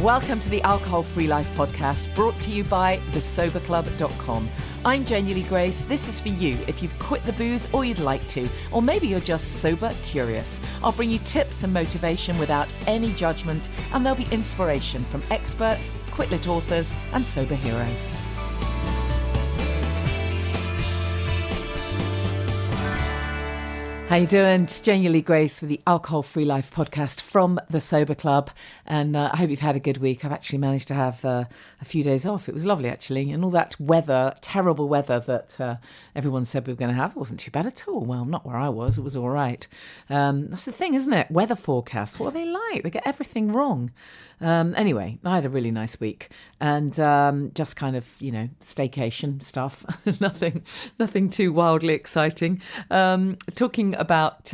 Welcome to the Alcohol Free Life podcast, brought to you by thesoberclub.com. I'm Janey Grace. This is for you if you've quit the booze or you'd like to, or maybe you're just sober curious. I'll bring you tips and motivation without any judgment, and there'll be inspiration from experts, quit-lit authors, and sober heroes. How you doing? It's Janey Grace for the Alcohol Free Life podcast from the Sober Club, and I hope you've had a good week. I've actually managed to have a few days off. It was lovely, actually, and all that weather, terrible weather that everyone said we were going to have, it wasn't too bad at all. Well, not where I was. It was all right. That's the thing, isn't it? Weather forecasts. What are they like? They get everything wrong. Anyway, I had a really nice week, and just kind of, staycation stuff. nothing too wildly exciting. Talking about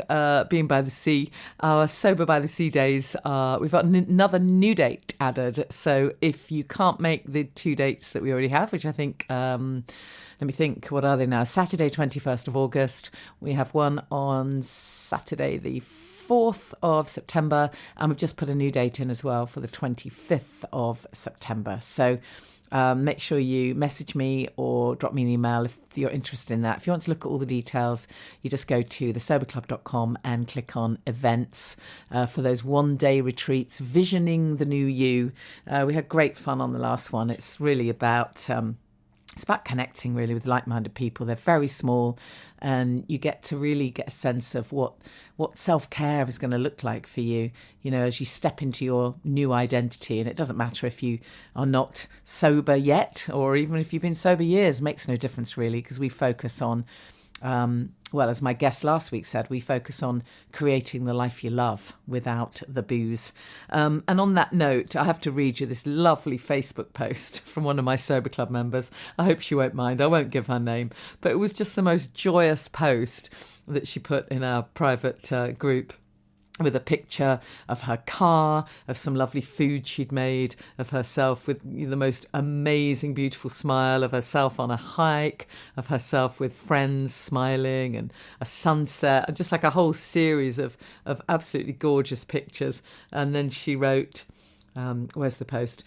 being by the sea, our Sober by the Sea days, we've got another new date added. So if you can't make the two dates that we already have, which I think, let me think, what are they now? Saturday, 21st of August. We have one on Saturday, the 4th of September, and we've just put a new date in as well for the 25th of September. So make sure you message me or drop me an email if you're interested in that. If you want to look at all the details, you just go to thesoberclub.com and click on events for those one-day retreats, visioning the new you. We had great fun on the last one. It's really about it's about connecting really with like-minded people. They're very small, and you get to really get a sense of what self-care is going to look like for you, as you step into your new identity. And it doesn't matter if you are not sober yet, or even if you've been sober years, makes no difference really, because we focus on, as my guest last week said, we focus on creating the life you love without the booze. And on that note, I have to read you this lovely Facebook post from one of my Sober Club members. I hope she won't mind. I won't give her name. But it was just the most joyous post that she put in our private group, with a picture of her car, of some lovely food she'd made, of herself with the most amazing, beautiful smile, of herself on a hike, of herself with friends smiling, and a sunset, and just like a whole series of absolutely gorgeous pictures. And then she wrote, where's the post?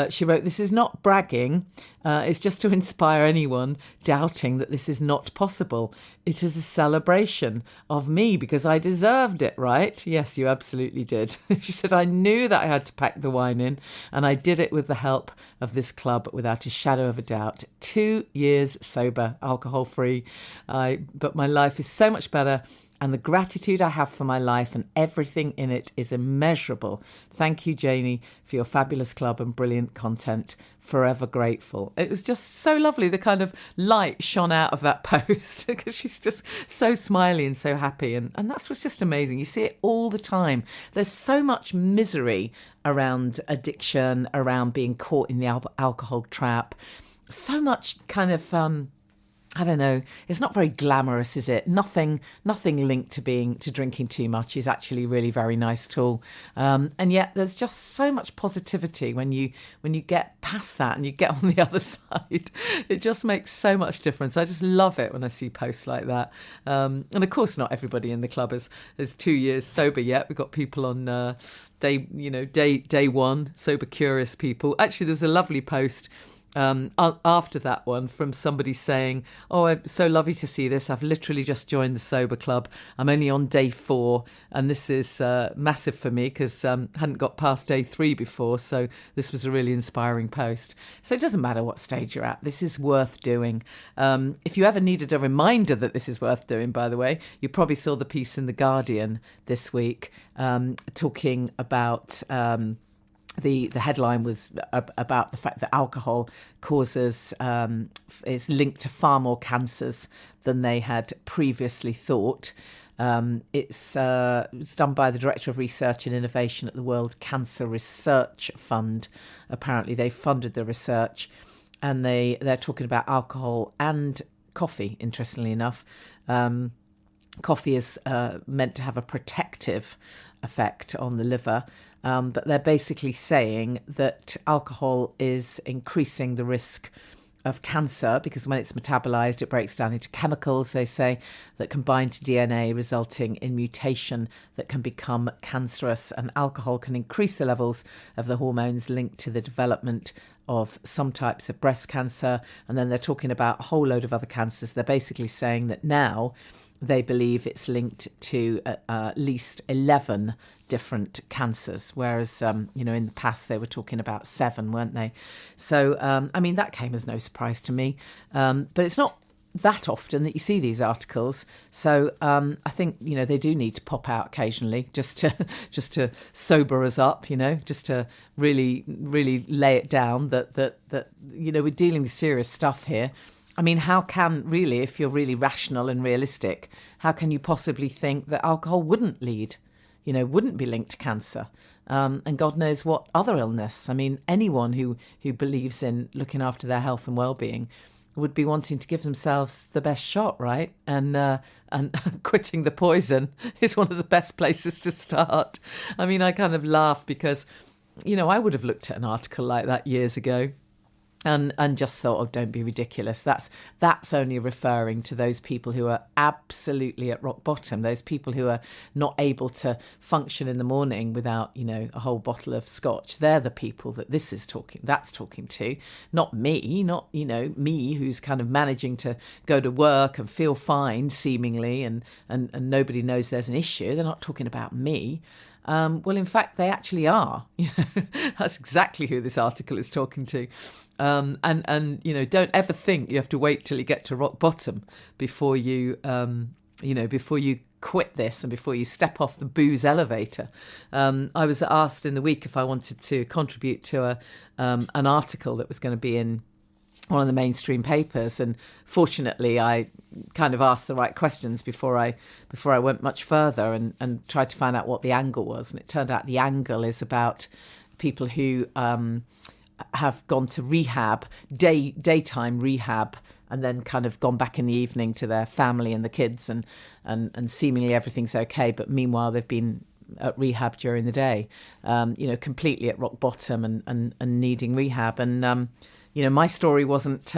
She wrote, "This is not bragging. It's just to inspire anyone doubting that this is not possible. It is a celebration of me because I deserved it, right?" Yes, you absolutely did. She said, "I knew that I had to pack the wine in, and I did it with the help of this club without a shadow of a doubt. 2 years sober, alcohol free. But my life is so much better. And the gratitude I have for my life and everything in it is immeasurable. Thank you, Janey, for your fabulous club and brilliant content. Forever grateful." It was just so lovely. The kind of light shone out of that post because she's just so smiley and so happy. And that's what's just amazing. You see it all the time. There's so much misery around addiction, around being caught in the alcohol trap. So much kind of I don't know, it's not very glamorous, is it? Nothing linked to drinking too much is actually really very nice at all. And yet there's just so much positivity when you get past that and you get on the other side. It just makes so much difference. I just love it when I see posts like that. And of course, not everybody in the club is 2 years sober yet. We've got people on day one, sober curious people. Actually, there's a lovely post after that one from somebody saying, "Oh, it's so lovely to see this. I've literally just joined the Sober Club. I'm only on day 4, and this is massive for me because hadn't got past day 3 before, so this was a really inspiring post." So it doesn't matter what stage you're at. This is worth doing. If you ever needed a reminder that this is worth doing, by the way, you probably saw the piece in The Guardian this week talking about the headline was about the fact that alcohol causes is linked to far more cancers than they had previously thought. It's done by the Director of Research and Innovation at the World Cancer Research Fund. Apparently, they funded the research, and they're talking about alcohol and coffee. Interestingly enough, coffee is meant to have a protective effect on the liver. But they're basically saying that alcohol is increasing the risk of cancer, because when it's metabolized, it breaks down into chemicals, they say, that combine to DNA, resulting in mutation that can become cancerous. And alcohol can increase the levels of the hormones linked to the development of some types of breast cancer. And then they're talking about a whole load of other cancers. They're basically saying that now they believe it's linked to at least 11 different cancers, whereas, in the past they were talking about 7, weren't they? So, that came as no surprise to me. But it's not that often that you see these articles. So I think, they do need to pop out occasionally just to sober us up, just to really, really lay it down that we're dealing with serious stuff here. I mean, how can really, if you're really rational and realistic, how can you possibly think that alcohol wouldn't wouldn't be linked to cancer? And God knows what other illness. I mean, anyone who believes in looking after their health and well-being would be wanting to give themselves the best shot, right? And quitting the poison is one of the best places to start. I mean, I kind of laugh because, I would have looked at an article like that years ago and just thought, oh, don't be ridiculous. That's only referring to those people who are absolutely at rock bottom, those people who are not able to function in the morning without, a whole bottle of scotch. They're the people that that's talking to, not me, me who's kind of managing to go to work and feel fine seemingly, and nobody knows there's an issue. They're not talking about me. Well, in fact, they actually are. That's exactly who this article is talking to. And don't ever think you have to wait till you get to rock bottom before you before you quit this and before you step off the booze elevator. I was asked in the week if I wanted to contribute to an article that was going to be in one of the mainstream papers, and fortunately I kind of asked the right questions before I went much further and tried to find out what the angle was. And it turned out the angle is about people who have gone to rehab, daytime rehab, and then kind of gone back in the evening to their family and the kids, and seemingly everything's okay, but meanwhile they've been at rehab during the day, completely at rock bottom and needing rehab. And my story wasn't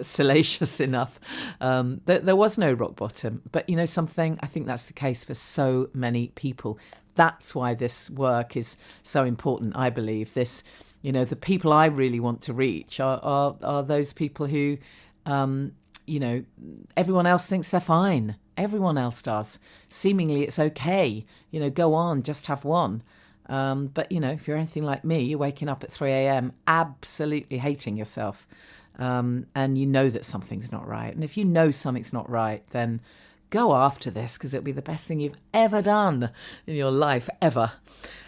salacious enough. There was no rock bottom. But something, I think that's the case for so many people. That's why this work is so important, I believe. This, the people I really want to reach are those people who, everyone else thinks they're fine. Everyone else does. Seemingly it's okay. Go on, just have one. But, if you're anything like me, you're waking up at 3 a.m. absolutely hating yourself. And that something's not right. And if you know something's not right, then go after this, because it'll be the best thing you've ever done in your life, ever.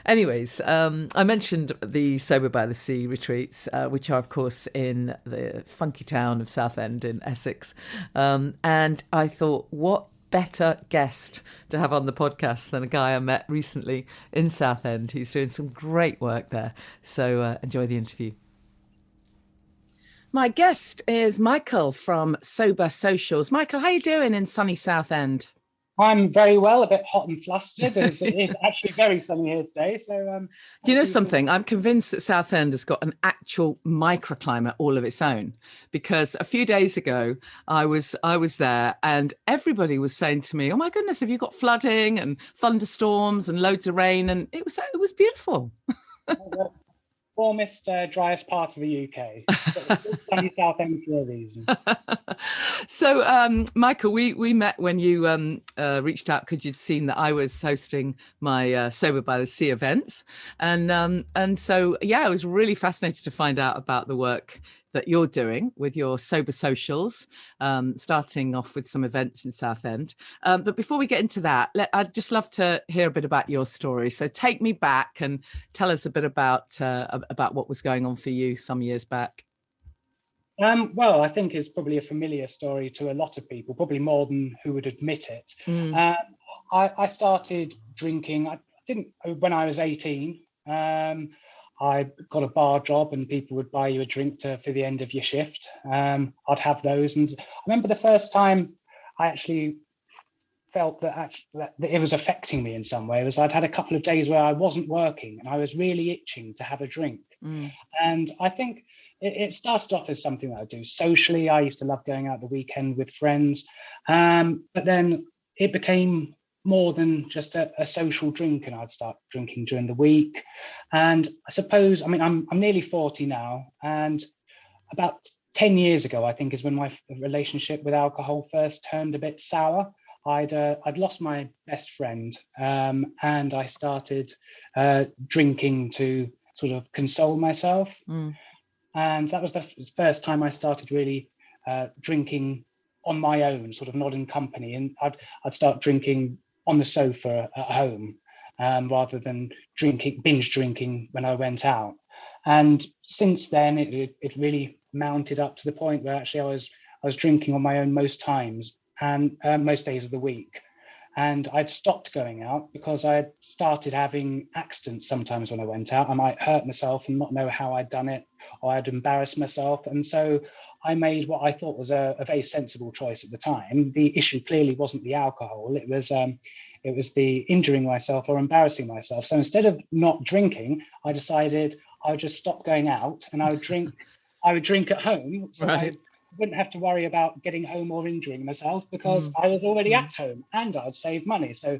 Anyways, I mentioned the Sober by the Sea retreats, which are, of course, in the funky town of Southend in Essex. And I thought, what better guest to have on the podcast than a guy I met recently in Southend who's doing some great work there. So enjoy the interview. My guest is Michael from Sober Socials. Michael, how are you doing in sunny Southend? I'm very well, a bit hot and flustered. It's actually very sunny here today. So, do you know something? I'm convinced that Southend has got an actual microclimate all of its own, because a few days ago I was there and everybody was saying to me, "Oh my goodness, have you got flooding and thunderstorms and loads of rain?" And it was beautiful. Warmest, driest part of the UK. Sunny Southend for a reason. So, Michael, we met when you reached out because you'd seen that I was hosting my Sober by the Sea events, and so I was really fascinated to find out about the work that you're doing with your Sober Socials, starting off with some events in Southend. But before we get into that, I'd just love to hear a bit about your story. So take me back and tell us a bit about what was going on for you some years back. Well, I think it's probably a familiar story to a lot of people, probably more than who would admit it. I started drinking. I didn't when I was 18. I got a bar job and people would buy you a drink for the end of your shift. I'd have those. And I remember the first time I actually felt that it was affecting me in some way was I'd had a couple of days where I wasn't working and I was really itching to have a drink. And I think it started off as something that I do socially. I used to love going out the weekend with friends, but then it became more than just a social drink, and I'd start drinking during the week. And I suppose, I mean, I'm nearly 40 now, and about 10 years ago, I think, is when my relationship with alcohol first turned a bit sour. I'd lost my best friend, and I started drinking to sort of console myself. And that was the first time I started really drinking on my own, sort of not in company. And I'd start drinking on the sofa at home, rather than binge drinking when I went out. And since then, it really mounted up to the point where actually I was drinking on my own most times, and most days of the week. And I'd stopped going out because I had started having accidents sometimes when I went out. I might hurt myself and not know how I'd done it, or I'd embarrass myself. And so I made what I thought was a very sensible choice at the time. The issue clearly wasn't the alcohol. It was the injuring myself or embarrassing myself. So instead of not drinking, I decided I would just stop going out, and I would drink at home. So Right. I wouldn't have to worry about getting home or injuring myself, because I was already at home, and I'd save money. So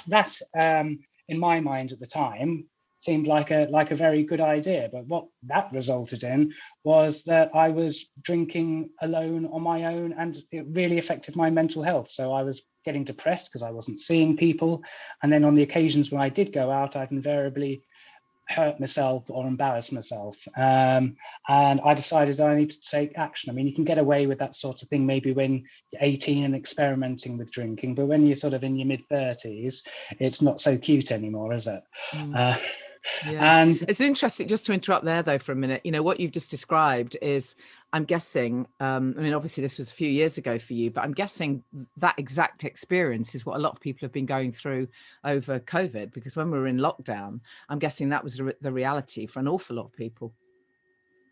that's in my mind at the time seemed like a very good idea. But what that resulted in was that I was drinking alone on my own, and it really affected my mental health. So I was getting depressed because I wasn't seeing people. And then on the occasions when I did go out, I'd invariably hurt myself or embarrass myself. And I decided I need to take action. I mean, you can get away with that sort of thing maybe when you're 18 and experimenting with drinking, but when you're sort of in your mid-30s, it's not so cute anymore, is it? Yeah. And It's interesting, just to interrupt there though for a minute, what you've just described is, I'm guessing, I mean, obviously this was a few years ago for you, but I'm guessing that exact experience is what a lot of people have been going through over COVID, because when we were in lockdown, I'm guessing that was the reality for an awful lot of people.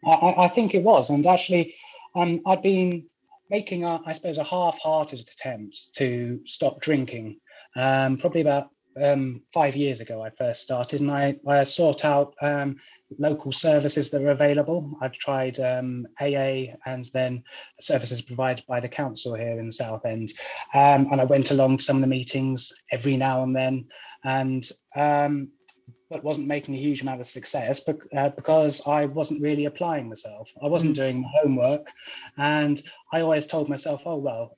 I think it was. And actually, I'd been making, I suppose, a half-hearted attempt to stop drinking. Probably about 5 years ago, I first started, and I sought out local services that were available. I've tried AA, and then services provided by the council here in Southend. And I went along to some of the meetings every now and then, and but wasn't making a huge amount of success because I wasn't really applying myself. I wasn't doing my homework. And I always told myself, oh, well,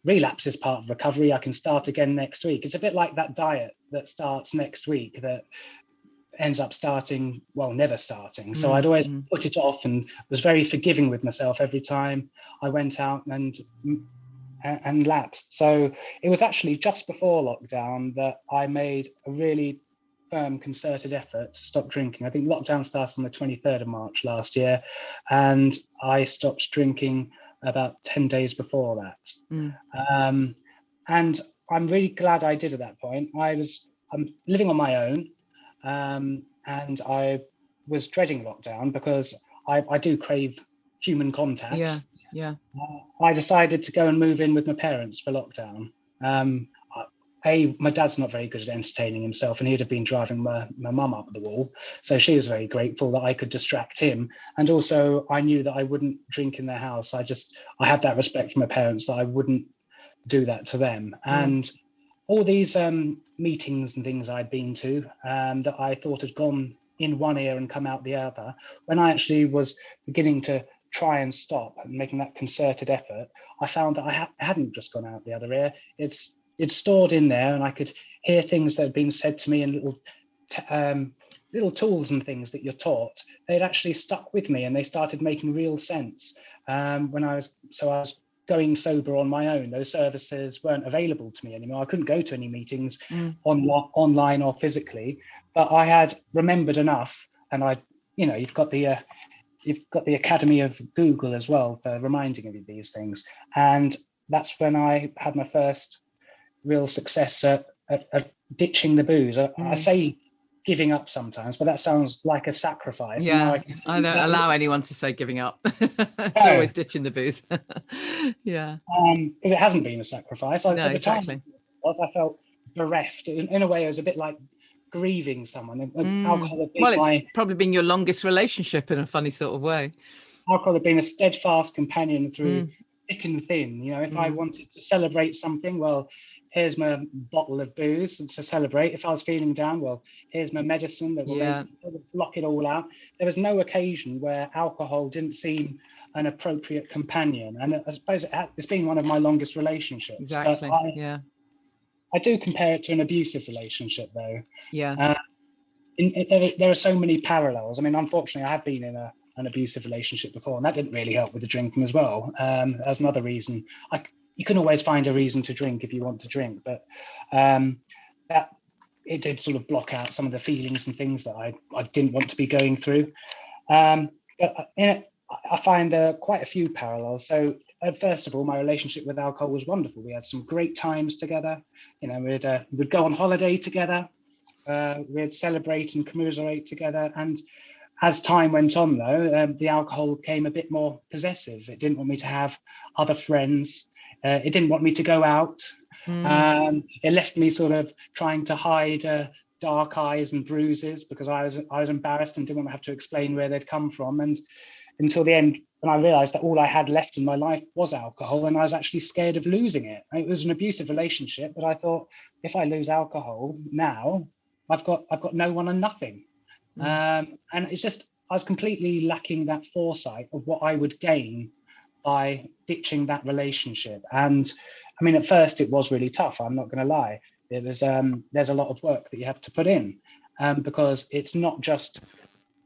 relapse is part of recovery. I can start again next week. It's a bit like that diet that starts next week that ends up starting, well, never starting. So I'd always put it off, and was very forgiving with myself every time I went out and lapsed. So it was actually just before lockdown that I made a really firm, concerted effort to stop drinking. I think lockdown started on the 23rd of March last year, and I stopped drinking about 10 days before that. And I'm really glad I did at that point. I'm living on my own, and I was dreading lockdown because I do crave human contact. Yeah. I decided to go and move in with my parents for lockdown. My dad's not very good at entertaining himself, and he'd have been driving my mum up the wall. So she was very grateful that I could distract him. And also I knew that I wouldn't drink in their house. I had that respect for my parents that I wouldn't do that to them. And all these meetings and things I'd been to that I thought had gone in one ear and come out the other, when I actually was beginning to try and stop and making that concerted effort, I found that I hadn't just gone out the other ear. It's stored in there, and I could hear things that had been said to me, and little tools and things that you're taught. They'd actually stuck with me, and they started making real sense. When I was going sober on my own, those services weren't available to me anymore. I couldn't go to any meetings online or physically, but I had remembered enough, and you've got the Academy of Google as well for reminding you of these things, and that's when I had my first real success at ditching the booze. I say giving up sometimes, but that sounds like a sacrifice. Yeah, I don't allow anyone to say giving up. It's always ditching the booze. Yeah. Because it hasn't been a sacrifice. No, At the exactly. time, I felt bereft. In a way, it was a bit like grieving someone. Alcohol had been Well, it's probably been your longest relationship in a funny sort of way. Alcohol had been a steadfast companion through thick and thin. You know, if I wanted to celebrate something, well, here's my bottle of booze to celebrate. If I was feeling down, well, here's my medicine that will block it all out. There was no occasion where alcohol didn't seem an appropriate companion. And I suppose it's been one of my longest relationships. Exactly, but I do compare it to an abusive relationship, though. Yeah. There are so many parallels. I mean, unfortunately, I have been in an abusive relationship before, and that didn't really help with the drinking as well. That's another reason. You can always find a reason to drink if you want to drink, but that it did sort of block out some of the feelings and things that I didn't want to be going through. But I find quite a few parallels. So first of all, my relationship with alcohol was wonderful. We had some great times together. You know, we'd go on holiday together. We'd celebrate and commiserate together. And as time went on, though, the alcohol became a bit more possessive. It didn't want me to have other friends. It didn't want me to go out. It left me sort of trying to hide dark eyes and bruises because I was embarrassed and didn't want to have to explain where they'd come from. And until the end, when I realized that all I had left in my life was alcohol, and I was actually scared of losing it. It was an abusive relationship, but I thought, if I lose alcohol now, I've got no one and nothing. And it's just, I was completely lacking that foresight of what I would gain by ditching that relationship. And I mean, at first it was really tough. I'm not going to lie. It was, there's a lot of work that you have to put in, because it's not just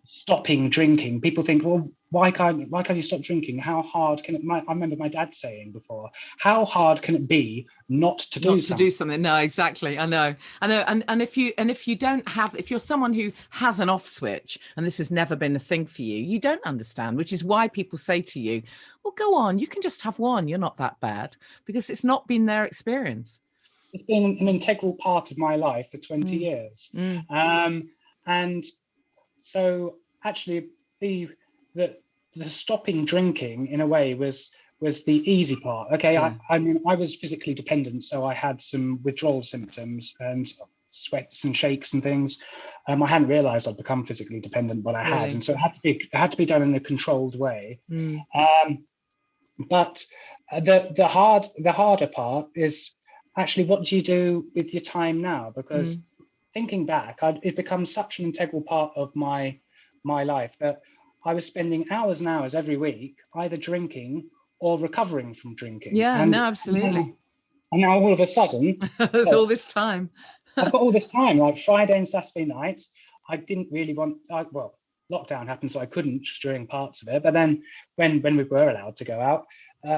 stopping drinking. People think, well, why can't you stop drinking? How hard can it? I remember my dad saying before, how hard can it be not to do something? No, exactly. I know. And if you're someone who has an off switch and this has never been a thing for you, you don't understand, which is why people say to you, well, go on, you can just have one. You're not that bad, because it's not been their experience. It's been an integral part of my life for 20 years. And so actually the stopping drinking in a way was the easy part. Okay, yeah. I mean, I was physically dependent, so I had some withdrawal symptoms and sweats and shakes and things. I hadn't realized I'd become physically dependent, but I had, and so it had to be done in a controlled way. But the harder part is actually, what do you do with your time now? Because thinking back, it becomes such an integral part of my life that I was spending hours and hours every week either drinking or recovering from drinking. Yeah, no, absolutely. And now all of a sudden, there's all this time. I've got all this time, like Friday and Saturday nights. I didn't really want, well, lockdown happened, so I couldn't during parts of it. But then when we were allowed to go out,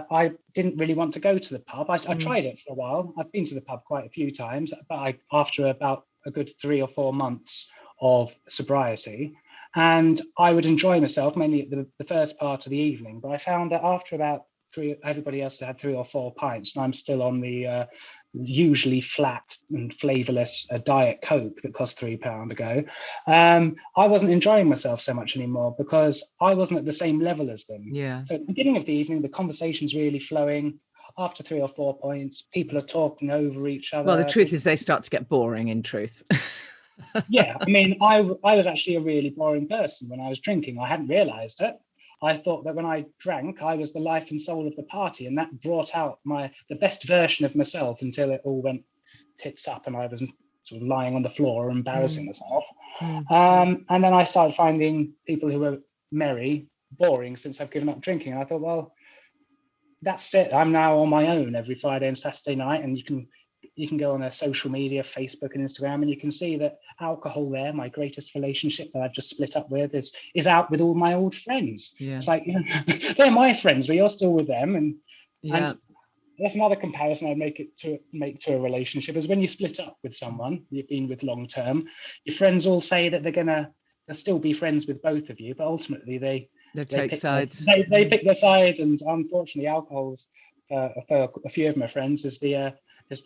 I didn't really want to go to the pub. I tried it for a while. I've been to the pub quite a few times, but after about a good 3 or 4 months of sobriety, and I would enjoy myself mainly at the first part of the evening. But I found that after about 3, everybody else had 3 or 4 pints, and I'm still on the usually flat and flavourless Diet Coke that cost £3 a go. I wasn't enjoying myself so much anymore because I wasn't at the same level as them. Yeah. So at the beginning of the evening, the conversation's really flowing. After 3 or 4 points, people are talking over each other. Well, the truth is they start to get boring, in truth. Yeah, I mean, I was actually a really boring person when I was drinking. I hadn't realised it. I thought that when I drank, I was the life and soul of the party, and that brought out the best version of myself until it all went tits up and I was sort of lying on the floor embarrassing myself. And then I started finding people who were merry boring since I've given up drinking. And I thought, well, that's it. I'm now on my own every Friday and Saturday night, and you can go on a social media, Facebook and Instagram, and you can see that alcohol there, my greatest relationship that I've just split up with, is out with all my old friends. Yeah. It's like, they're my friends, but you're still with them. And that's another comparison I'd make to a relationship, is when you split up with someone you've been with long term, your friends all say that they'll still be friends with both of you, but ultimately they take sides. They pick their side, and unfortunately alcohol's for a few of my friends is the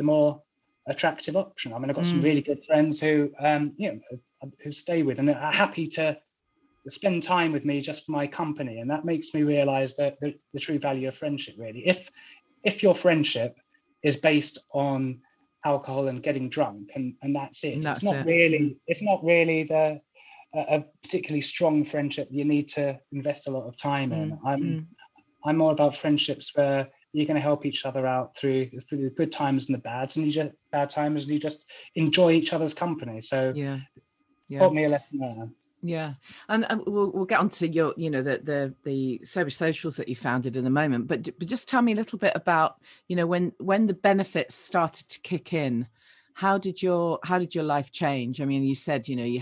more attractive option. I mean, I've got some really good friends who stay with and are happy to spend time with me just for my company, and that makes me realize that the true value of friendship, really. If your friendship is based on alcohol and getting drunk, and that's it. And that's it's not it. really it's not really a particularly strong friendship you need to invest a lot of time in. I'm more about friendships where you're going to help each other out through the good times and the bads, and you just enjoy each other's company. So taught me a lesson there. Yeah, and we'll get on to your, the sober socials that you founded in a moment. But just tell me a little bit about, when the benefits started to kick in, how did your life change? I mean, you said, you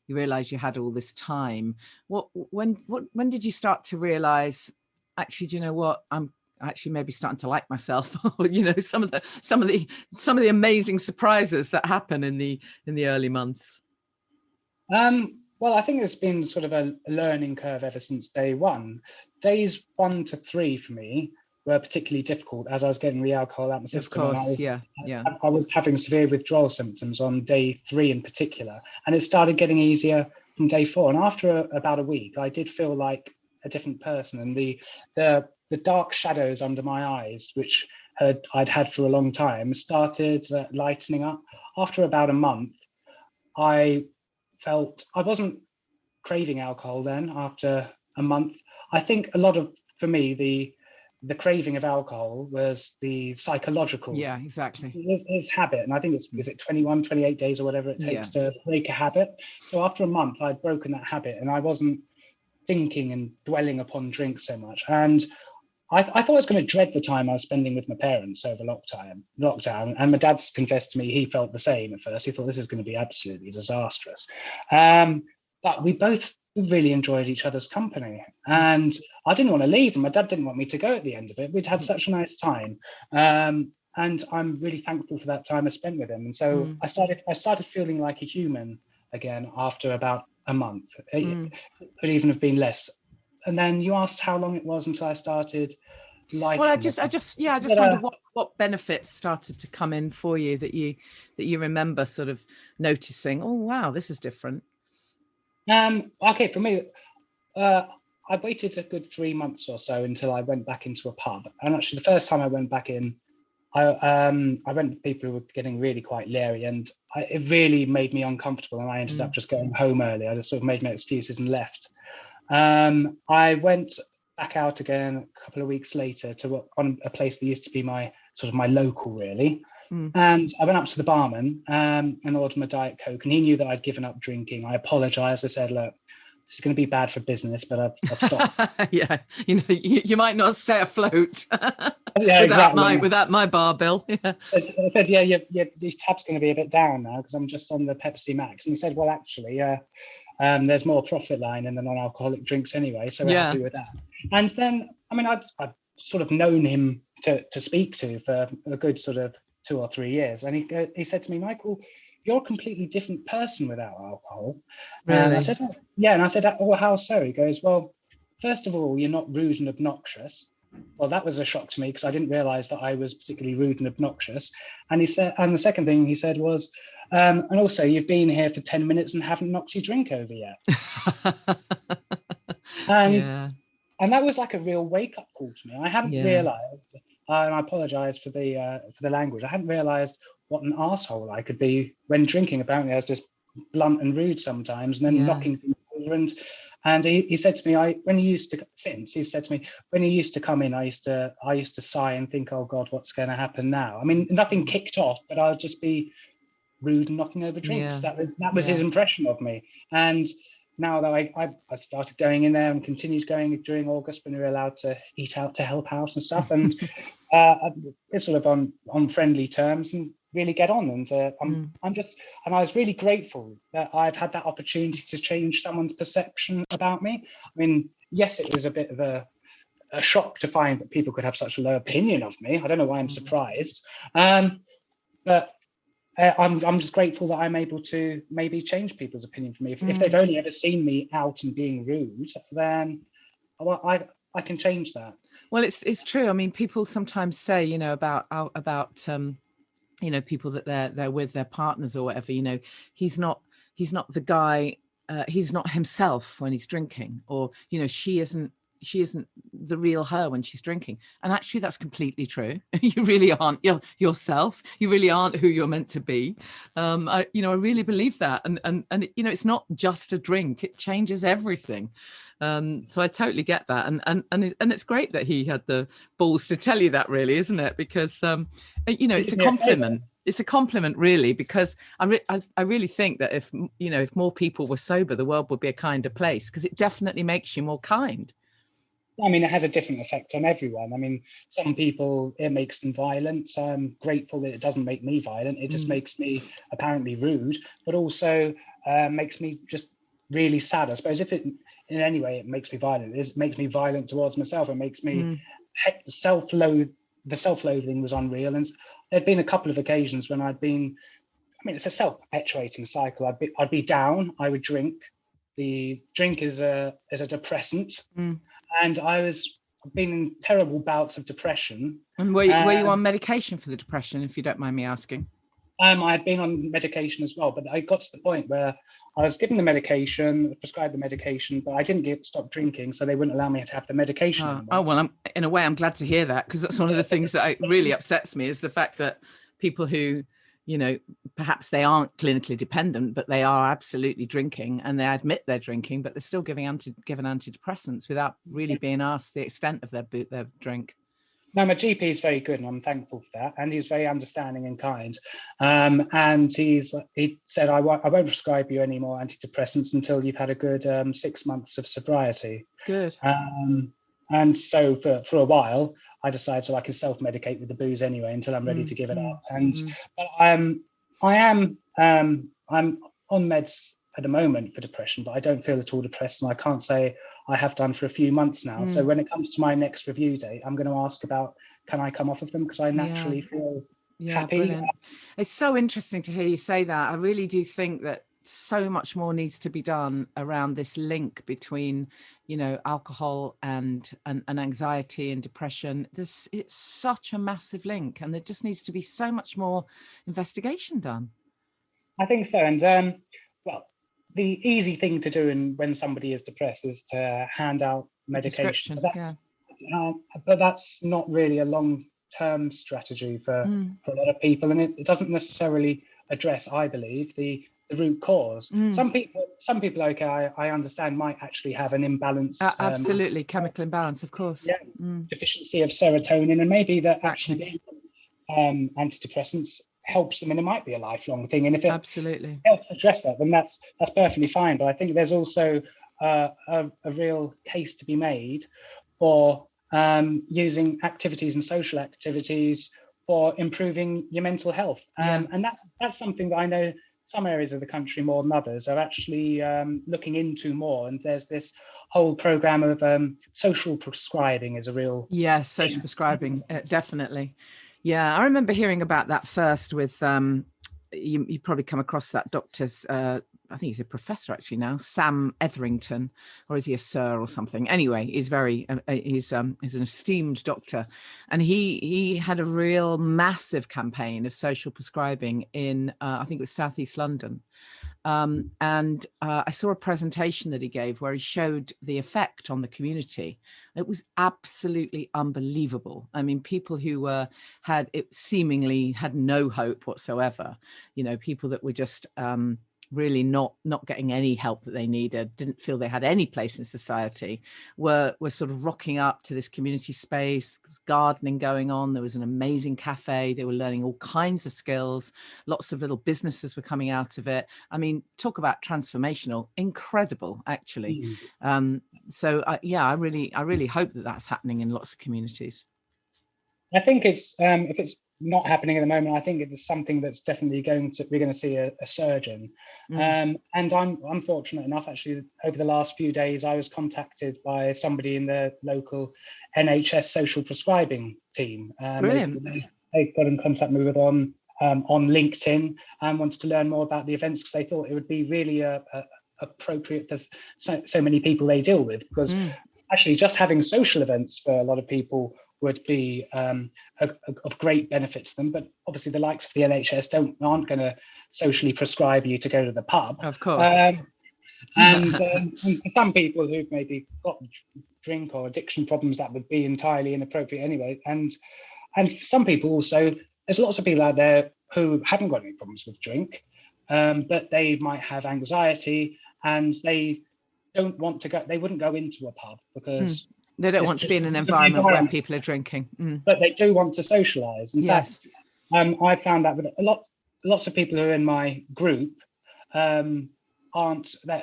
realized you had all this time. When did you start to realize, actually, do you know what, I'm actually maybe starting to like myself, or some of the amazing surprises that happen in the early months? Well, I think it's been sort of a learning curve ever since day one. Days 1 to 3 for me were particularly difficult as I was getting the alcohol out of my system. Of course, I was having severe withdrawal symptoms on day 3 in particular, and it started getting easier from day 4. And after about a week, I did feel like a different person, and the dark shadows under my eyes, which I'd had for a long time, started lightening up. After about a month, I felt I wasn't craving alcohol then. After a month, I think for me, the craving of alcohol was the psychological. Yeah, exactly. His habit. And I think is it 21, 28 days or whatever it takes to break a habit. So after a month, I'd broken that habit, and I wasn't thinking and dwelling upon drink so much. And I thought I was going to dread the time I was spending with my parents over lockdown. And my dad's confessed to me he felt the same at first. He thought this is going to be absolutely disastrous. But we both really enjoyed each other's company. And I didn't want to leave, and my dad didn't want me to go at the end of it. We'd had such a nice time. And I'm really thankful for that time I spent with him. And so I started feeling like a human again after about a month. It could even have been less. And then you asked how long it was until I started liking. Well, I just wonder what benefits started to come in for you that you remember sort of noticing. Oh wow, this is different. Okay, for me, I waited a good 3 months or so until I went back into a pub. And actually, the first time I went back in, I went with people who were getting really quite leery, and it really made me uncomfortable. And I ended up just going home early. I just sort of made my excuses and left. I went back out again a couple of weeks later on a place that used to be my local, really. And I went up to the barman and ordered my Diet Coke, and he knew that I'd given up drinking. I apologized. I said, look, this is going to be bad for business, but I've stopped. Yeah, you might not stay afloat without my bar bill. Yeah. I said, yeah, these tab's going to be a bit down now because I'm just on the Pepsi Max. And he said, well, actually, there's more profit line in the non-alcoholic drinks anyway, so we're happy with that. And then, I mean, I'd sort of known him to speak to for a good sort of 2 or 3 years, and he said to me, Michael, you're a completely different person without alcohol. Really? And I said, oh, yeah. And I said, oh, how so? He goes, well, first of all, you're not rude and obnoxious. Well, that was a shock to me because I didn't realize that I was particularly rude and obnoxious. And he said, and the second thing he said was, and also you've been here for 10 minutes and haven't knocked your drink over yet. And that was like a real wake-up call to me. I hadn't realized, and I apologize for the language, I hadn't realized what an asshole I could be when drinking. Apparently I was just blunt and rude sometimes, and then knocking things over. And he said to me, when he used to come in, I used to sigh and think, oh God, what's going to happen now? I mean, nothing kicked off, but I'll just be rude and knocking over drinks. That was his impression of me. And now that I started going in there and continued going during August when we were allowed to eat out to help out and stuff, and it's sort of on friendly terms and really get on. And I was really grateful that I've had that opportunity to change someone's perception about me. I mean, yes, it was a bit of a shock to find that people could have such a low opinion of me. I don't know why I'm surprised, but I'm just grateful that I'm able to maybe change people's opinion for me. If they've only ever seen me out and being rude, then I can change that. Well, it's true. I mean, people sometimes say, about people that they're with their partners or whatever. He's not the guy. He's not himself when he's drinking, or she isn't she isn't the real her when she's drinking. And actually that's completely true. You really aren't yourself. You really aren't who you're meant to be. I really believe that. And it's not just a drink, it changes everything. So I totally get that. And it's great that he had the balls to tell you that, really, isn't it? Because, it's a compliment. It's a compliment, really, because I really think that if more people were sober, the world would be a kinder place, because it definitely makes you more kind. I mean, it has a different effect on everyone. I mean, some people, it makes them violent. So I'm grateful that it doesn't make me violent. It just makes me apparently rude, but also makes me just really sad. I suppose if it in any way it makes me violent, it makes me violent towards myself. It makes me self-loathe. The self-loathing was unreal. And there'd been a couple of occasions when it's a self-perpetuating cycle. I'd be down, I would drink. The drink is a depressant. And I've been in terrible bouts of depression. And were you on medication for the depression, if you don't mind me asking? I had been on medication as well, but I got to the point where I was given the medication, prescribed the medication, but I didn't stop drinking, so they wouldn't allow me to have the medication anymore. Oh, well, I'm glad to hear that, because that's one of the things that really upsets me, is the fact that people who, perhaps they aren't clinically dependent, but they are absolutely drinking, and they admit they're drinking, but they're still given antidepressants without really being asked the extent of their drink. No, my GP is very good, and I'm thankful for that. And he's very understanding and kind. And he said, I won't prescribe you any more antidepressants until you've had a good 6 months of sobriety. Good. And so for a while, I decided I can self-medicate with the booze anyway until I'm ready to give it up. But I'm on meds at the moment for depression, but I don't feel at all depressed, and I can't say I have done for a few months now. So when it comes to my next review date, I'm going to ask about, can I come off of them? Because I naturally feel happy. Brilliant. It's so interesting to hear you say that. I really do think that so much more needs to be done around this link between, alcohol and anxiety and depression. It's such a massive link, and there just needs to be so much more investigation done. I think so. And the easy thing to do when somebody is depressed is to hand out medication. But that's not really a long-term strategy for a lot of people, and it doesn't necessarily address, I believe, the root cause. Some people, okay, I understand, might actually have an imbalance. Absolutely, chemical imbalance, of course. Deficiency of serotonin, and maybe that actually antidepressants helps them, and it might be a lifelong thing. And if it helps address that, then that's perfectly fine. But I think there's also a real case to be made for using activities and social activities for improving your mental health. And that's something that I know some areas of the country more than others are actually looking into more. And there's this whole program of social prescribing is a real social prescribing, definitely. Yeah, I remember hearing about that first with you probably come across that doctor's I think he's a professor actually now, Sam Etherington, or is he a sir or something? Anyway, he's he's an esteemed doctor, and he had a real massive campaign of social prescribing in I think it was Southeast London. And I saw a presentation that he gave where he showed the effect on the community. It was absolutely unbelievable. I mean, people who seemingly had no hope whatsoever, people that were just really not getting any help that they needed, didn't feel they had any place in society, were sort of rocking up to this community space. There was gardening going on. There was an amazing cafe. They were learning all kinds of skills. Lots of little businesses were coming out of it. I mean, talk about transformational, incredible, actually. So I really hope that that's happening in lots of communities. I think it's if it's not happening at the moment, I think it's something that's definitely we're going to see a surge in. And I'm fortunate enough, actually, over the last few days, I was contacted by somebody in the local NHS social prescribing team. Brilliant. They got in contact with me on LinkedIn and wanted to learn more about the events, because they thought it would be really appropriate to so many people they deal with, because actually just having social events for a lot of people would be of great benefit to them. But obviously the likes of the NHS aren't going to socially prescribe you to go to the pub. Of course. And for some people who've maybe got drink or addiction problems, that would be entirely inappropriate anyway. And for some people also, there's lots of people out there who haven't got any problems with drink, but they might have anxiety and they don't want to go. They wouldn't go into a pub because they don't want to be in an environment where people are drinking. But they do want to socialise. In fact, I found that with lots of people who are in my group they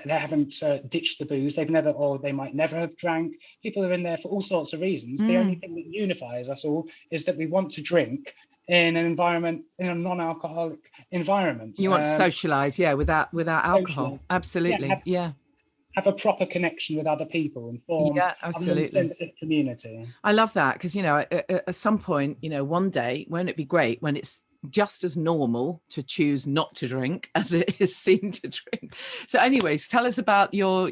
haven't ditched the booze. They've never, or they might never have drank. People are in there for all sorts of reasons. The only thing that unifies us all is that we want to drink in an environment, in a non-alcoholic environment. You want to socialise, without alcohol. Absolutely, have a proper connection with other people and form a sense of community. I love that because, at some point, one day, won't it be great when it's just as normal to choose not to drink as it is seen to drink? So anyways, tell us about your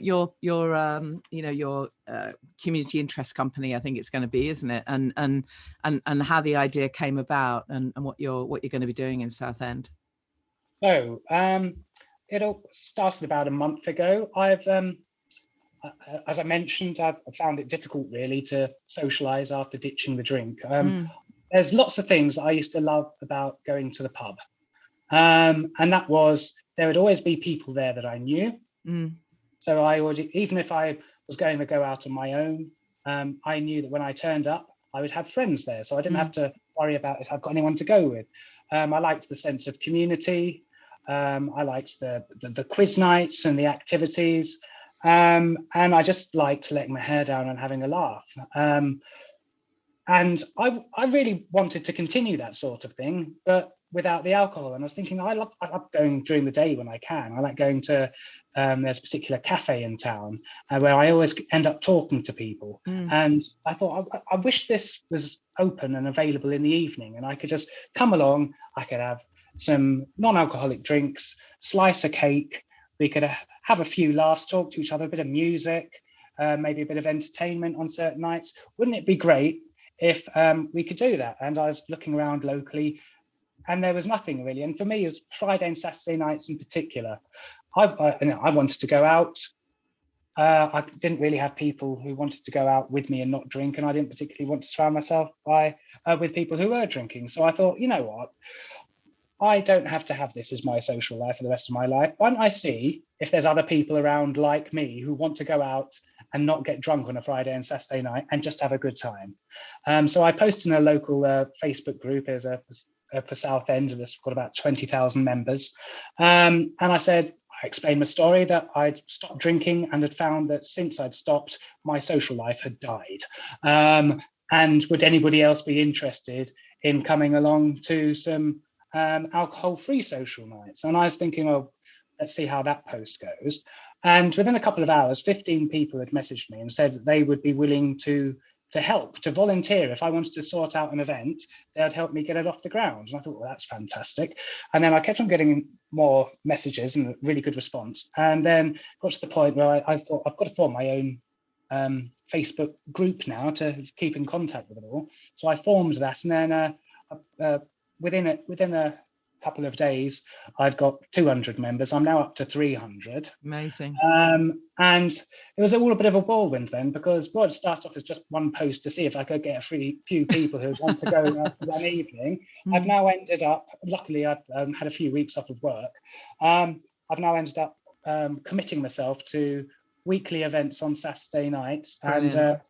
community interest company, I think it's going to be, isn't it? And how the idea came about and what you're going to be doing in Southend. So it all started about a month ago. I've as I mentioned, I've found it difficult really to socialize after ditching the drink. There's lots of things I used to love about going to the pub. And that was, there would always be people there that I knew. So I would, even if I was going to go out on my own, I knew that when I turned up, I would have friends there. So I didn't have to worry about if I've got anyone to go with. I liked the sense of community. I liked the quiz nights and the activities. And I just liked letting my hair down and having a laugh. And I really wanted to continue that sort of thing, but without the alcohol. And I was thinking, I love going during the day when I can. I like going to, there's a particular cafe in town where I always end up talking to people. And I thought, I wish this was open and available in the evening and I could just come along. I could have some non-alcoholic drinks, slice a cake. We could have a few laughs, talk to each other, a bit of music, maybe a bit of entertainment on certain nights. Wouldn't it be great if we could do that? And I was looking around locally and there was nothing really. And for me, it was Friday and Saturday nights in particular. I wanted to go out. I didn't really have people who wanted to go out with me and not drink. And I didn't particularly want to surround myself with people who were drinking. So I thought, you know what? I don't have to have this as my social life for the rest of my life. Why don't I see if there's other people around like me who want to go out and not get drunk on a Friday and Saturday night and just have a good time. So I posted in a local Facebook group. There's for Southend, and it's got about 20,000 members. And I explained my story that I'd stopped drinking and had found that since I'd stopped, my social life had died. And would anybody else be interested in coming along to some alcohol-free social nights? And I was thinking, oh, let's see how that post goes. And within a couple of hours, 15 people had messaged me and said that they would be willing to help, to volunteer. If I wanted to sort out an event, they'd help me get it off the ground. And I thought, well, that's fantastic. And then I kept on getting more messages and a really good response. And then got to the point where I thought, I've got to form my own Facebook group now to keep in contact with it all. So I formed that, and then within a couple of days, I'd got 200 members. I'm now up to 300. Amazing. And it was all a bit of a whirlwind then, because what started off as just one post to see if I could get a few people who want to go one evening. I've now ended up, luckily I've had a few weeks off of work. I've now ended up committing myself to weekly events on Saturday nights. Brilliant.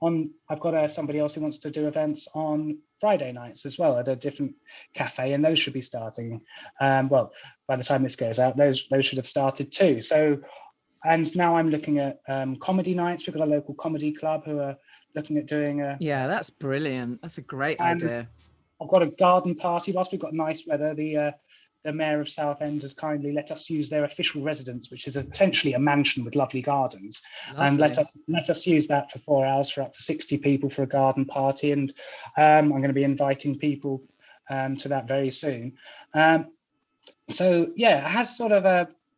And I've got somebody else who wants to do events on Friday nights as well at a different cafe, and those should be starting. Well, by the time this goes out, those should have started too. So, and now I'm looking at comedy nights. We've got a local comedy club who are looking at doing Yeah, that's brilliant. That's a great idea. I've got a garden party. Whilst we've got nice weather, the Mayor of Southend has kindly let us use their official residence, which is essentially a mansion with lovely gardens. Lovely. And let us use that for 4 hours for up to 60 people for a garden party. And I'm going to be inviting people to that very soon. So yeah, it has sort of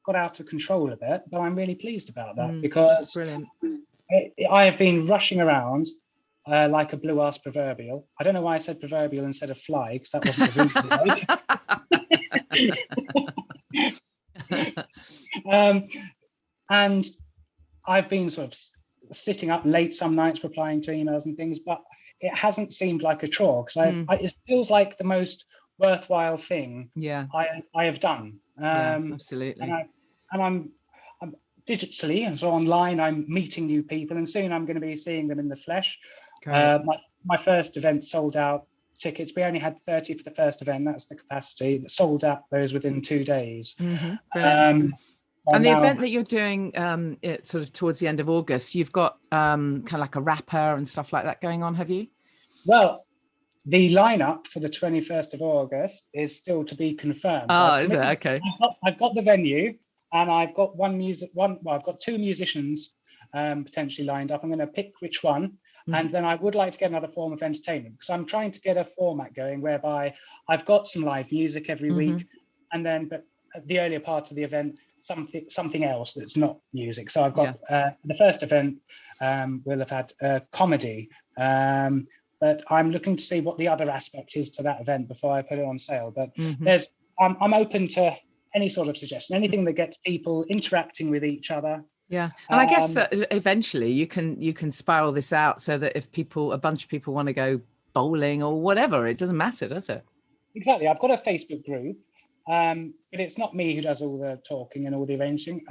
got out of control a bit, but I'm really pleased about that because I have been rushing around like a blue-ass proverbial. I don't know why I said proverbial instead of fly, because that wasn't the root. And I've been sort of sitting up late some nights replying to emails and things, but it hasn't seemed like a chore, because it feels like the most worthwhile thing I have done. Absolutely. And I'm digitally, and so online, I'm meeting new people, and soon I'm going to be seeing them in the flesh. My first event sold out tickets. We only had 30 for the first event. That's the capacity. That sold out those within 2 days. And the event that you're doing sort of towards the end of August, you've got kind of like a rapper and stuff like that going on, have you? Well, the lineup for the 21st of August is still to be confirmed. Is it? Okay. I've got the venue, and I've got I've got 2 musicians potentially lined up. I'm going to pick which one. And then I would like to get another form of entertainment, because I'm trying to get a format going whereby I've got some live music every week, and then, but at the earlier part of the event, something else that's not music. So I've got the first event will have had comedy, but I'm looking to see what the other aspect is to that event before I put it on sale. But I'm open to any sort of suggestion, anything that gets people interacting with each other. Yeah, and I guess that eventually you can spiral this out so that if a bunch of people want to go bowling or whatever, it doesn't matter, does it? Exactly. I've got a Facebook group, but it's not me who does all the talking and all the arranging.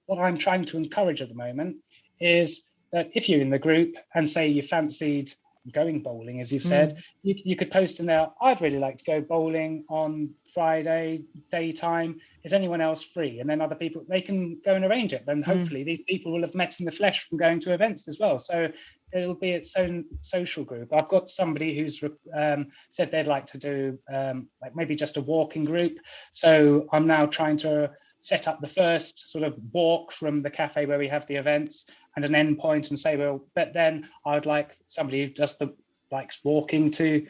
What I'm trying to encourage at the moment is that if you're in the group and say you fancied going bowling, as you've said, you could post in there, I'd really like to go bowling on Friday daytime. Is anyone else free? And then other people, they can go and arrange it. Then hopefully these people will have met in the flesh from going to events as well. So it'll be its own social group. I've got somebody who's said they'd like to do like maybe just a walking group. So I'm now trying to set up the first sort of walk from the cafe where we have the events and an end point, and say, well, but then I'd like somebody who just likes walking to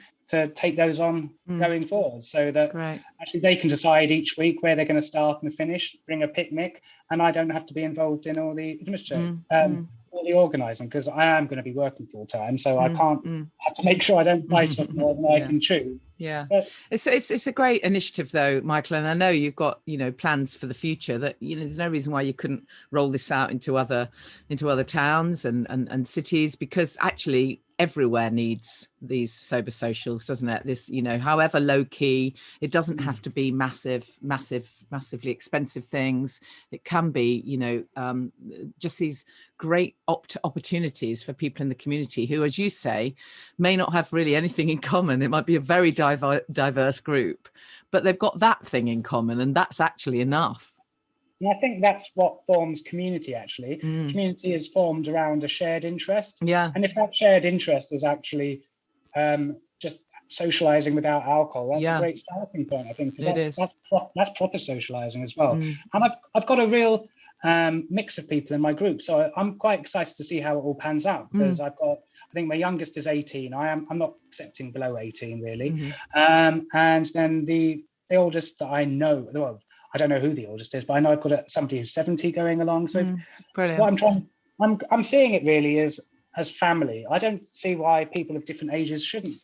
take those on going forward, so that actually they can decide each week where they're going to start and finish, bring a picnic, and I don't have to be involved in all the administration, all the organising, because I am going to be working full time, so I can't have to make sure I don't bite off more than I can chew. Yeah, but it's a great initiative though, Michael, and I know you've got plans for the future that there's no reason why you couldn't roll this out into other towns and cities, because actually everywhere needs these sober socials, doesn't it? This, however low key, it doesn't have to be massively expensive things. It can be, just these great opportunities for people in the community who, as you say, may not have really anything in common. It might be a very diverse group, but they've got that thing in common, and that's actually enough. And I think that's what forms community, actually. Community is formed around a shared interest. Yeah. And if that shared interest is actually just socializing without alcohol, that's a great starting point, I think. That's proper socializing as well. And I've got a real mix of people in my group. So I'm quite excited to see how it all pans out, because I think my youngest is 18. I'm not accepting below 18, really. And then the oldest that I know, well, I don't know who the oldest is, but I know I've got somebody who's 70 going along. So brilliant. What I'm seeing it really as family. I don't see why people of different ages shouldn't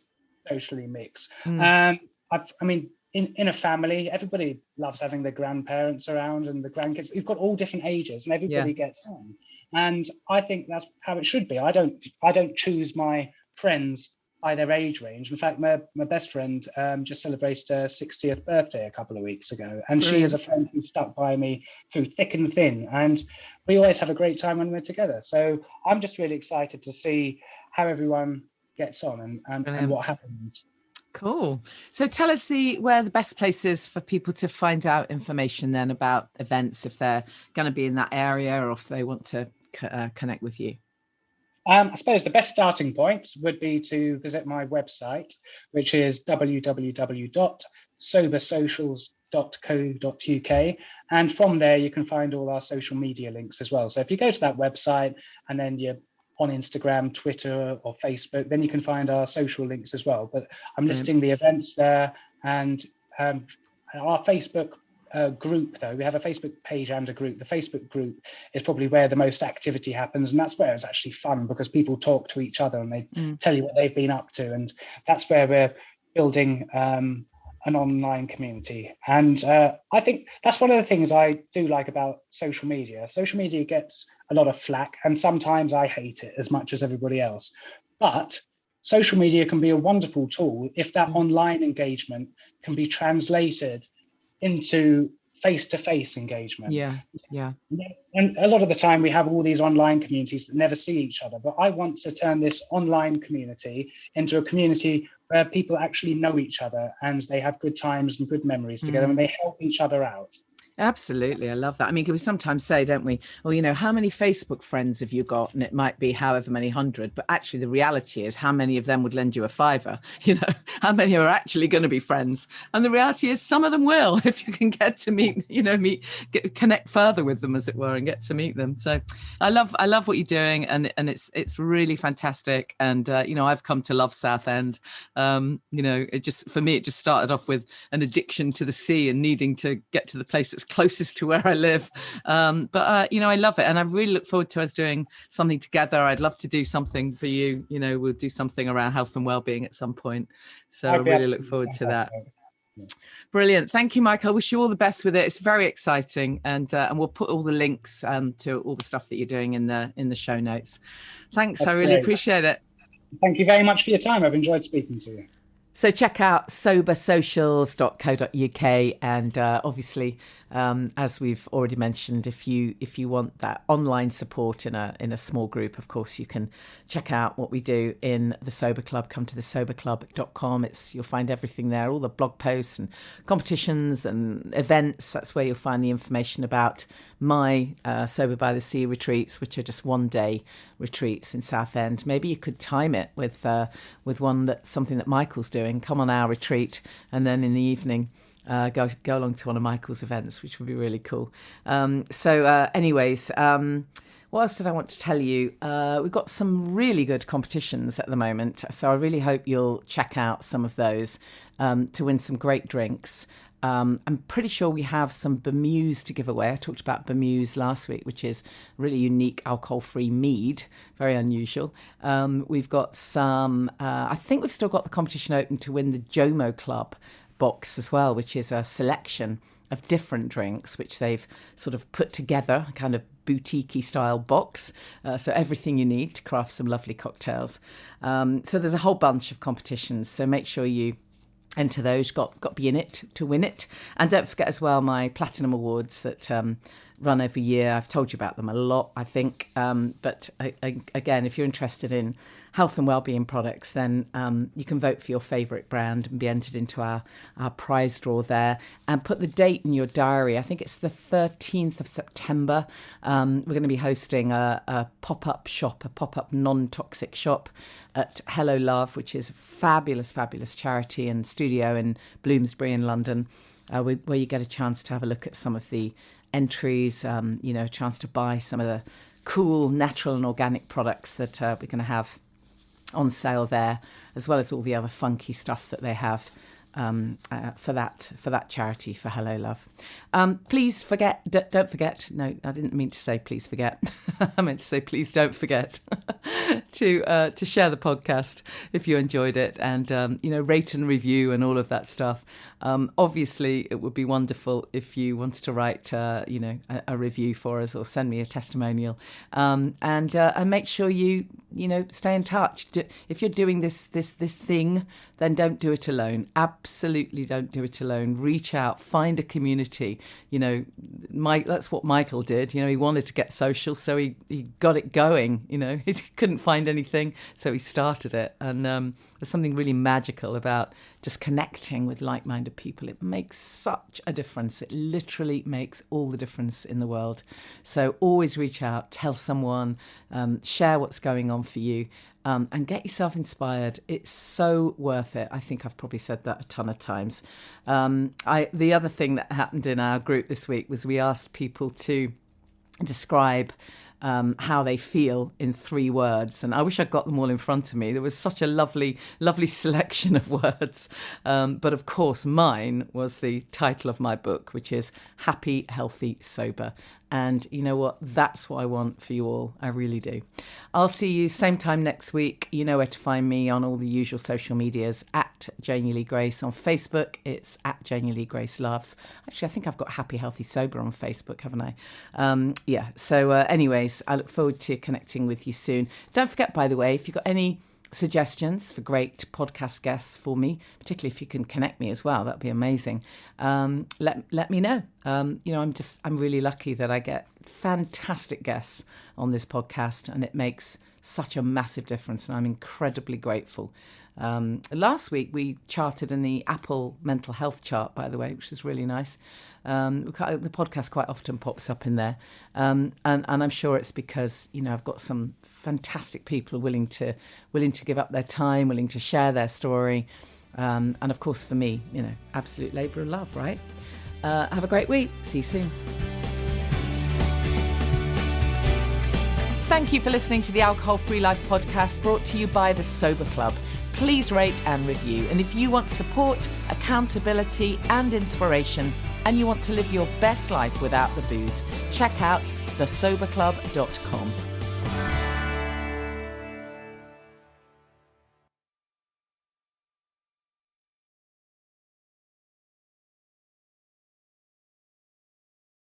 socially mix. I mean, in a family, everybody loves having their grandparents around and the grandkids. You've got all different ages, and everybody gets on. And I think that's how it should be. I don't choose my friends by their age range. In fact, my best friend just celebrated her 60th birthday a couple of weeks ago, and she is a friend who stuck by me through thick and thin, and we always have a great time when we're together. So I'm just really excited to see how everyone gets on and what happens. Cool. So tell us where the best place is for people to find out information then about events, if they're going to be in that area or if they want to connect with you. I suppose the best starting point would be to visit my website, which is www.sobersocials.co.uk. And from there, you can find all our social media links as well. So if you go to that website and then you're on Instagram, Twitter or Facebook, then you can find our social links as well. But I'm listing the events there, and our Facebook group, though, we have a Facebook page and a group. The Facebook group is probably where the most activity happens, and that's where it's actually fun, because people talk to each other and they tell you what they've been up to, and that's where we're building an online community. And I think that's one of the things I do like about social media. Social media gets a lot of flack, and sometimes I hate it as much as everybody else. But social media can be a wonderful tool if that online engagement can be translated into face-to-face engagement. Yeah. And a lot of the time we have all these online communities that never see each other, but I want to turn this online community into a community where people actually know each other and they have good times and good memories together and they help each other out. Absolutely. I love that. I mean, we sometimes say, don't we, well, you know, how many Facebook friends have you got? And it might be however many hundred, but actually the reality is how many of them would lend you a fiver? You know, how many are actually going to be friends? And the reality is some of them will, if you can get to meet, you know, connect further with them, as it were, and get to meet them. So I love what you're doing, and it's really fantastic. And, you know, I've come to love Southend. You know, for me, it just started off with an addiction to the sea and needing to get to the place that's closest to where I live. But you know, I love it. And I really look forward to us doing something together. I'd love to do something for you. You know, we'll do something around health and wellbeing at some point. So I really look forward to that. Brilliant. Thank you, Michael. I wish you all the best with it. It's very exciting. And we'll put all the links to all the stuff that you're doing in the show notes. Thanks. That's I really great. Appreciate it. Thank you very much for your time. I've enjoyed speaking to you. So check out sobersocials.co.uk, and obviously, as we've already mentioned, if you want that online support in a small group, of course, you can check out what we do in the Sober Club. Come to thesoberclub.com. You'll find everything there, all the blog posts and competitions and events. That's where you'll find the information about my Sober by the Sea retreats, which are just one-day retreats in Southend. Maybe you could time it with something that Michael's doing. Come on our retreat, and then in the evening go along to one of Michael's events, which would be really cool. Anyways, what else did I want to tell you? We've got some really good competitions at the moment, so I really hope you'll check out some of those to win some great drinks. I'm pretty sure we have some Bemuse to give away. I talked about Bemuse last week, which is really unique alcohol-free mead, very unusual. We've got some, I think we've still got the competition open to win the Jomo Club box as well, which is a selection of different drinks, which they've sort of put together, a kind of boutique-y style box. So everything you need to craft some lovely cocktails. So there's a whole bunch of competitions. So make sure you enter those, got to be in it to win it. And don't forget as well my Platinum Awards that run every year. I've told you about them a lot, I think. But again, if you're interested in health and wellbeing products, then you can vote for your favourite brand and be entered into our prize draw there. And put the date in your diary. I think it's the 13th of September. We're going to be hosting a pop-up shop, a pop-up non-toxic shop at Hello Love, which is a fabulous, fabulous charity and studio in Bloomsbury in London, where you get a chance to have a look at some of the entries, a chance to buy some of the cool natural and organic products that we're going to have on sale there, as well as all the other funky stuff that they have for that charity, for Hello Love. Don't forget. No, I didn't mean to say please forget. I meant to say please don't forget to share the podcast if you enjoyed it, and rate and review and all of that stuff. Obviously, it would be wonderful if you wanted to write a review for us or send me a testimonial, and make sure you stay in touch. If you're doing this thing, then don't do it alone. Absolutely don't do it alone. Reach out, find a community. That's what Michael did. He wanted to get social, so he got it going. He couldn't find anything, so he started it. And there's something really magical about just connecting with like-minded people. It makes such a difference. It literally makes all the difference in the world. So always reach out, tell someone, share what's going on for you. And get yourself inspired. It's so worth it. I think I've probably said that a ton of times. The other thing that happened in our group this week was we asked people to describe how they feel in 3 words. And I wish I'd got them all in front of me. There was such a lovely, lovely selection of words. But of course, mine was the title of my book, which is Happy, Healthy, Sober. And you know what? That's what I want for you all. I really do. I'll see you same time next week. You know where to find me on all the usual social medias at at Janey Lee Grace. On Facebook, it's at Janey Lee Grace Loves. Actually, I think I've got Happy, Healthy, Sober on Facebook, haven't I? So anyways, I look forward to connecting with you soon. Don't forget, by the way, if you've got any suggestions for great podcast guests for me, particularly if you can connect me as well, that'd be amazing. Let me know. I'm really lucky that I get fantastic guests on this podcast, and it makes such a massive difference, and I'm incredibly grateful. Last week we charted in the Apple mental health chart, by the way, which is really nice. The podcast quite often pops up in there, and I'm sure it's because I've got some fantastic people willing to give up their time, willing to share their story, and of course for me, absolute labour of love, right? Have a great week. See you soon. Thank you for listening to the Alcohol Free Life podcast, brought to you by the Sober Club. Please rate and review. And if you want support, accountability and inspiration, and you want to live your best life without the booze, check out thesoberclub.com.